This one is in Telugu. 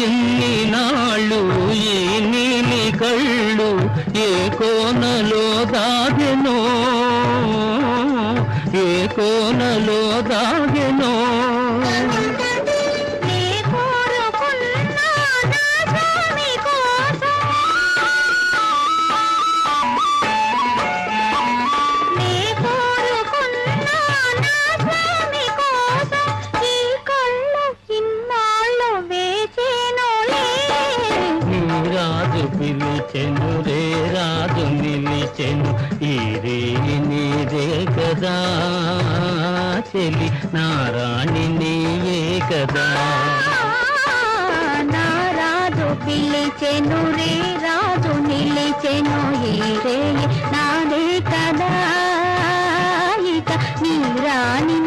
ఎన్ని నాళ్ళు ఈ నీలి కళ్ళు ఏ కోనలో దాగెనో, ఏ కోనలో దాగెనో. పిలిచెను రే రాజు నిలిచెను ఈ రే నీదే కదా చెలి నారాణి నీవే కదా. నారాజు పిలిచెను రే రాజు నిలిచెను ఈ రే నాదే కదా ఇక నీ రాణి